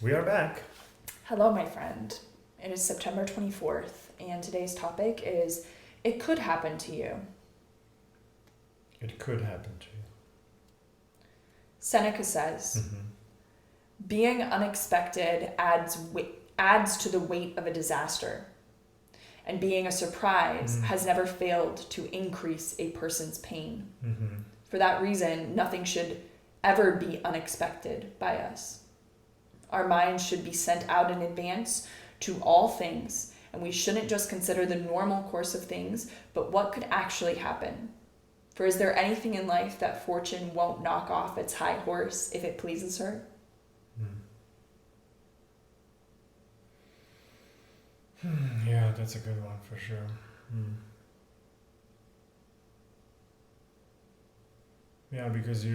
We are back. Hello, my friend. It is September 24th, and today's topic is It Could Happen to You. It could happen to Seneca says, you. Mm-hmm. being unexpected adds to the weight of a disaster, and being a surprise has never failed to increase a person's pain. Mm-hmm. For that reason, nothing should ever be unexpected by us. Our minds should be sent out in advance to all things, and we shouldn't just consider the normal course of things, but what could actually happen. For is there anything in life that fortune won't knock off its high horse if it pleases her? Yeah, that's a good one for sure. Yeah, because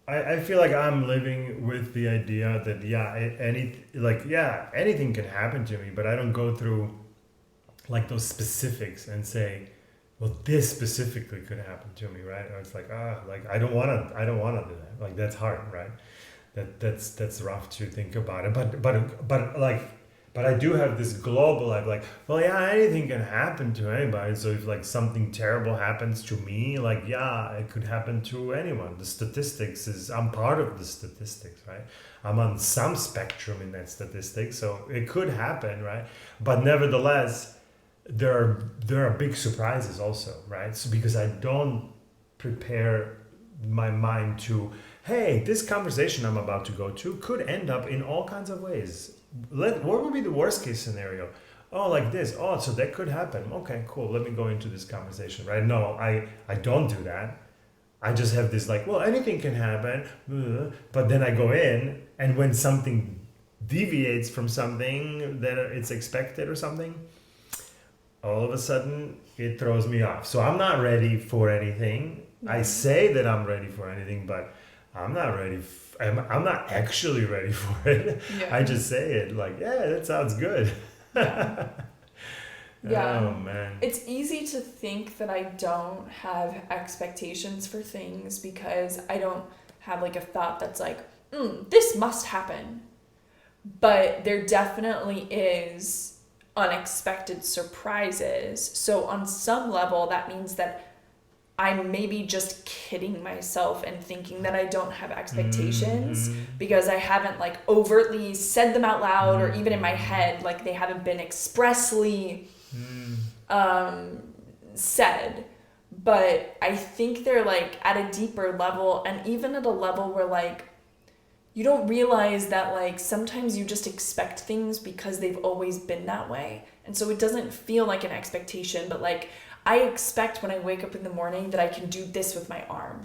I feel like I'm living with the idea that anything can happen to me, but I don't go through like those specifics and say, well, this specifically could happen to me, right? Or it's like I don't wanna do that. Like that's hard, right? That's rough to think about it. But I do have this global. I'm like, well, yeah, anything can happen to anybody. So if like something terrible happens to me, like yeah, it could happen to anyone. The statistics I'm part of the statistics, right? I'm on some spectrum in that statistic, so it could happen, right? But nevertheless, there are big surprises also, right? So because I don't prepare my mind to, hey, this conversation I'm about to go to could end up in all kinds of ways. What would be the worst case scenario? Oh, like this. Oh, so that could happen. Okay, cool. Let me go into this conversation, right? No, I don't do that. I just have this like, well, anything can happen. But then I go in, and when something deviates from something that it's expected or something, all of a sudden it throws me off. So I'm not ready for anything. I say that I'm ready for anything, but I'm not ready. I'm not actually ready for it. Yeah. I just say it like, yeah, that sounds good. Yeah. Yeah. Oh man. It's easy to think that I don't have expectations for things because I don't have like a thought that's like, this must happen. But there definitely is unexpected surprises. So on some level, that means that I'm maybe just kidding myself and thinking that I don't have expectations because I haven't like overtly said them out loud or even in my head, like they haven't been expressly said. But I think they're like at a deeper level, and even at a level where like you don't realize that like sometimes you just expect things because they've always been that way. And so it doesn't feel like an expectation, but like I expect when I wake up in the morning that I can do this with my arm.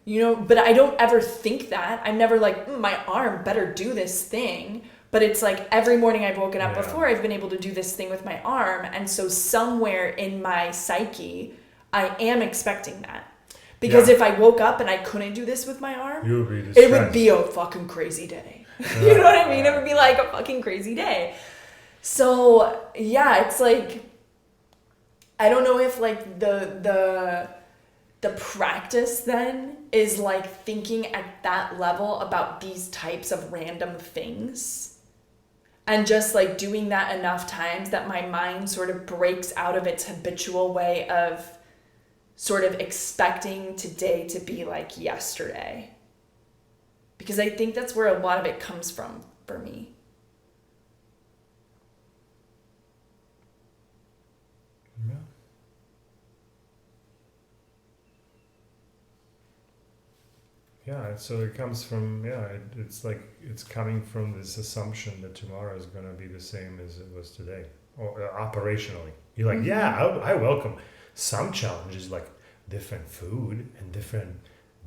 You know, but I don't ever think that. I'm never like, my arm better do this thing. But it's like every morning I've woken up before, I've been able to do this thing with my arm. And so somewhere in my psyche, I am expecting that. Because if I woke up and I couldn't do this with my arm, it would be a fucking crazy day. You know what I mean? It would be like a fucking crazy day. So, yeah, it's like, I don't know if like the practice then is like thinking at that level about these types of random things and just like doing that enough times that my mind sort of breaks out of its habitual way of sort of expecting today to be like yesterday. Because I think that's where a lot of it comes from for me. Yeah. Yeah, so it comes from, it's like it's coming from this assumption that tomorrow is going to be the same as it was today, or operationally. You're like, I welcome some challenges like different food and different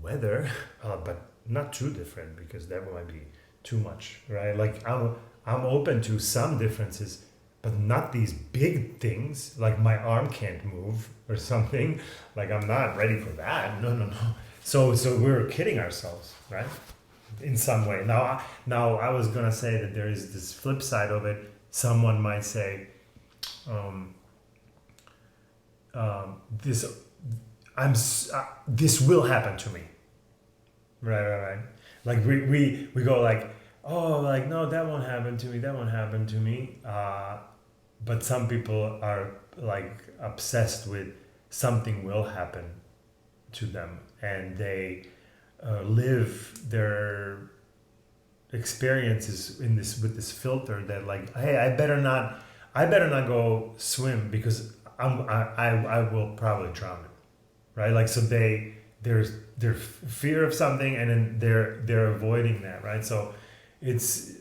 weather, but not too different because that might be too much, right? Like I'm open to some differences, but not these big things like my arm can't move or something. Like I'm not ready for that. No. So we're kidding ourselves, right? In some way. Now I was gonna say that there is this flip side of it. Someone might say, this will happen to me. Right. Like we go like, oh, like no, that won't happen to me. That won't happen to me. But some people are like obsessed with something will happen to them, and they live their experiences in this with this filter that like, hey, I better not go swim because I will probably drown, right? Like so there's their fear of something, and then they're avoiding that, right? So it's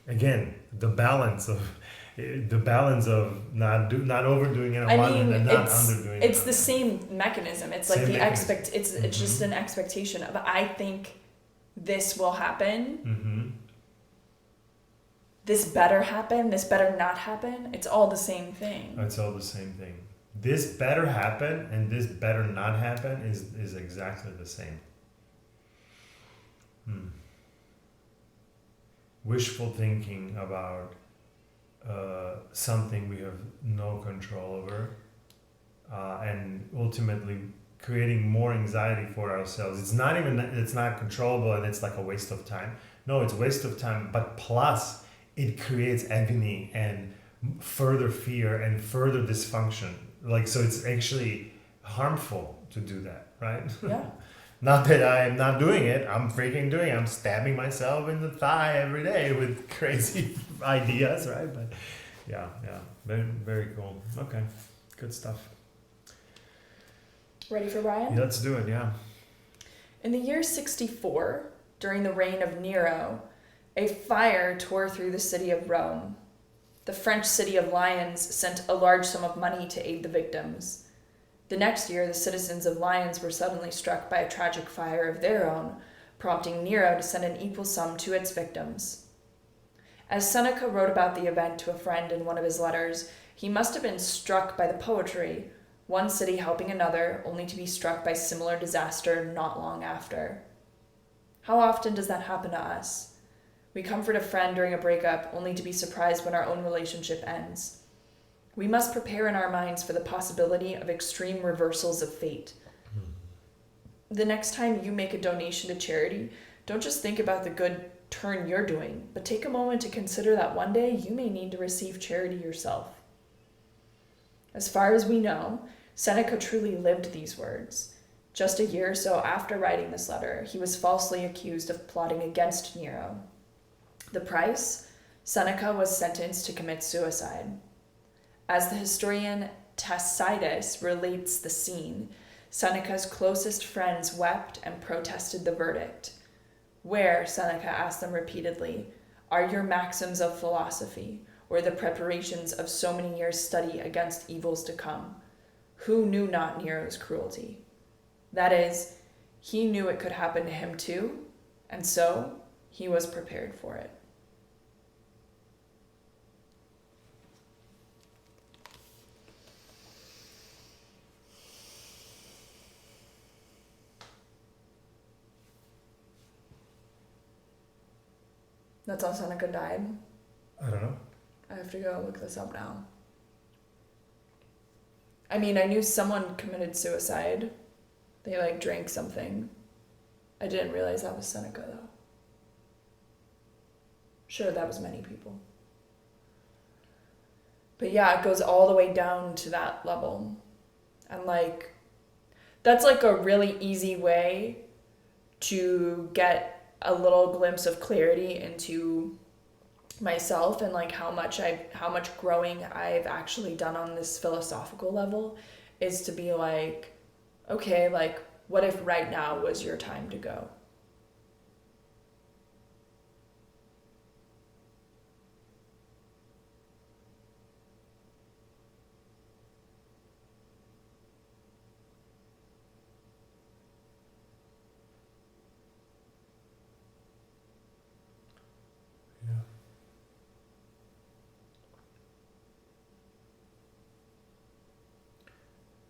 again the balance of not overdoing it on I one hand mean, and not underdoing it it's on the the same mechanism. It's like Same the mechanism. it's just an expectation of I think this will happen. Mm-hmm. This better happen. This better not happen. It's all the same thing. It's all the same thing. This better happen and this better not happen is exactly the same. Hmm. Wishful thinking about something we have no control over, and ultimately creating more anxiety for ourselves. It's not controllable, and it's like a waste of time. No, it's a waste of time, but plus it creates agony and further fear and further dysfunction. Like, so it's actually harmful to do that, right? Yeah. Not that I'm not doing it, I'm freaking doing it. I'm stabbing myself in the thigh every day with crazy ideas, right? But yeah, very, very cool. Okay, good stuff. Ready for Brian? Yeah, let's do it, yeah. In the year 64, during the reign of Nero, a fire tore through the city of Rome. The French city of Lyons sent a large sum of money to aid the victims. The next year, the citizens of Lyons were suddenly struck by a tragic fire of their own, prompting Nero to send an equal sum to its victims. As Seneca wrote about the event to a friend in one of his letters, he must have been struck by the poetry, one city helping another, only to be struck by similar disaster not long after. How often does that happen to us? We comfort a friend during a breakup, only to be surprised when our own relationship ends. We must prepare in our minds for the possibility of extreme reversals of fate. The next time you make a donation to charity, don't just think about the good turn you're doing, but take a moment to consider that one day you may need to receive charity yourself. As far as we know, Seneca truly lived these words. Just a year or so after writing this letter, he was falsely accused of plotting against Nero. The price? Seneca was sentenced to commit suicide. As the historian Tacitus relates the scene, Seneca's closest friends wept and protested the verdict. Where, Seneca asked them repeatedly, are your maxims of philosophy, or the preparations of so many years' study against evils to come? Who knew not Nero's cruelty? That is, he knew it could happen to him too, and so he was prepared for it. That's how Seneca died. I don't know. I have to go look this up now. I mean, I knew someone committed suicide. They drank something. I didn't realize that was Seneca though. Sure, that was many people. But yeah, it goes all the way down to that level. And that's a really easy way to get a little glimpse of clarity into myself and how much growing I've actually done on this philosophical level is to be okay, what if right now was your time to go? Yeah.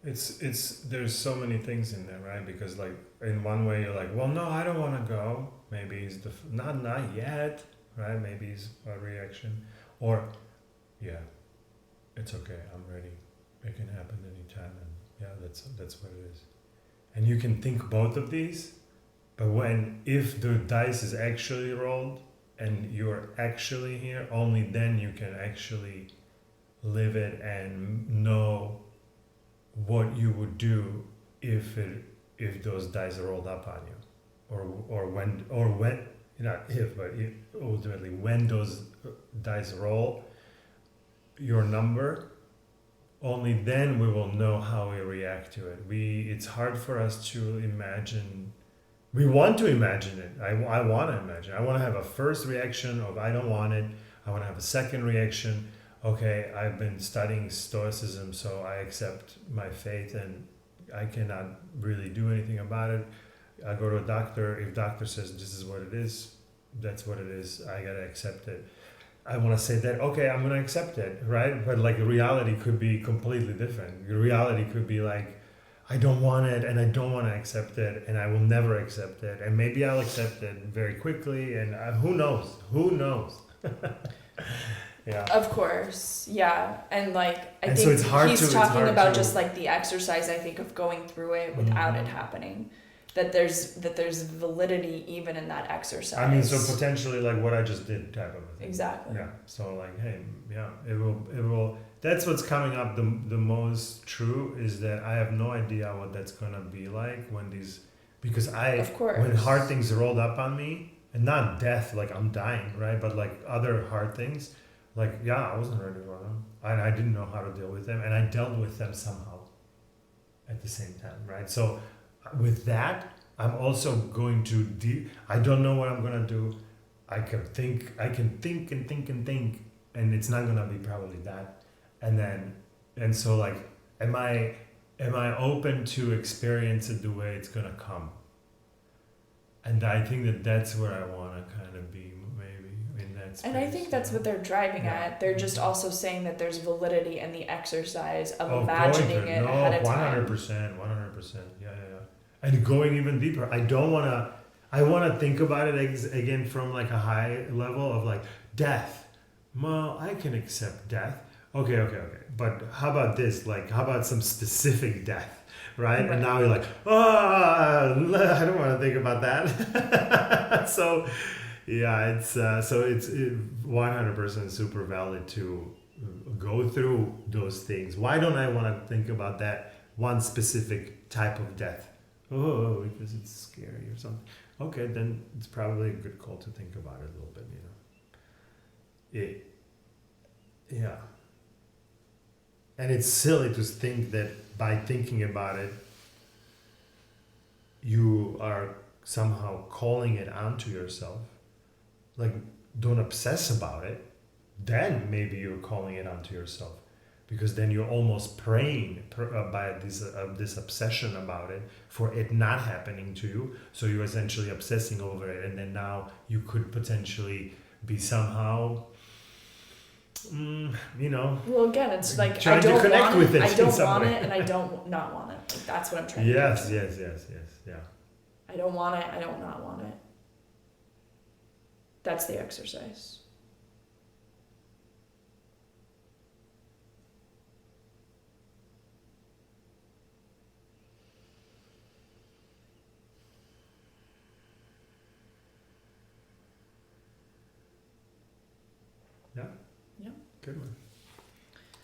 It's there's so many things in there, right? Because in one way you're well, no, I don't want to go. Maybe it's not yet, right? Maybe it's a reaction, or yeah, it's okay, I'm ready. It can happen anytime, and yeah, that's what it is. And you can think both of these But if the dice is actually rolled and you're actually here, only then you can actually live it and know what you would do if those dice are rolled up on you, or when not if, but ultimately when those dice roll your number, only then we will know how we react to it. It's hard for us to imagine. We want to imagine it. I want to imagine. I want to have a first reaction of I don't want it. I want to have a second reaction. Okay, I've been studying Stoicism, so I accept my fate and I cannot really do anything about it. I go to a doctor. If doctor says this is what it is, that's what it is. I gotta accept it. I want to say that, okay, I'm gonna accept it, right? But like the reality could be completely different. The reality could be like, I don't want it and I don't want to accept it and I will never accept it. And maybe I'll accept it very quickly and who knows? Who knows? Yeah. Of course, yeah, and like I And think so it's hard he's to- talking it's hard about to- just like the exercise. I think of going through it without Mhm. it happening, that there's validity even in that exercise. I mean, so potentially like what I just did type of a thing. Exactly. Yeah. So like, hey, yeah, it will. That's what's coming up the most true is that I have no idea what that's gonna be like when because Of course. when hard things rolled up on me, and not death, like I'm dying, right? But like other hard things, like yeah, I wasn't ready for them, and I didn't know how to deal with them, and I dealt with them somehow at the same time, right? So with that, I'm also going to I don't know what I'm gonna do. I can think and think, and it's not gonna be probably that. And so like, am I open to experience it the way it's gonna come? And I think that's where I want to kind of be, maybe in that space. And I think that's what they're driving Yeah. at. They're just also saying that there's validity in the exercise of Oh, imagining going it through. ahead of time. 100%, 100%. Yeah. And going even deeper. I want to think about it again from like a high level of like death. Well, I can accept death. Okay. But how about this? Like, how about some specific death? Right? And now you're like, I don't want to think about that. So, yeah, it's 100% super valid to go through those things. Why don't I want to think about that one specific type of death? Oh, because it's scary or something. Okay, then it's probably a good call to think about it a little bit, yeah. And it's silly to think that by thinking about it, you are somehow calling it onto yourself. Like, don't obsess about it. Then maybe you're calling it onto yourself. Because then you're almost praying by this obsession about it for it not happening to you. So you're essentially obsessing over it, and then now you could potentially be somehow, Well, again, it's like trying I to don't connect want with it, it I in don't some want way. it, and I don't not want it. Like, that's what I'm trying to do. Yes, yeah. I don't want it. I don't not want it. That's the exercise. Good one.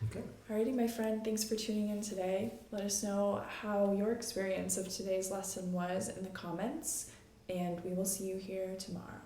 Okay. Alrighty, my friend, thanks for tuning in today. Let us know how your experience of today's lesson was in the comments, and we will see you here tomorrow.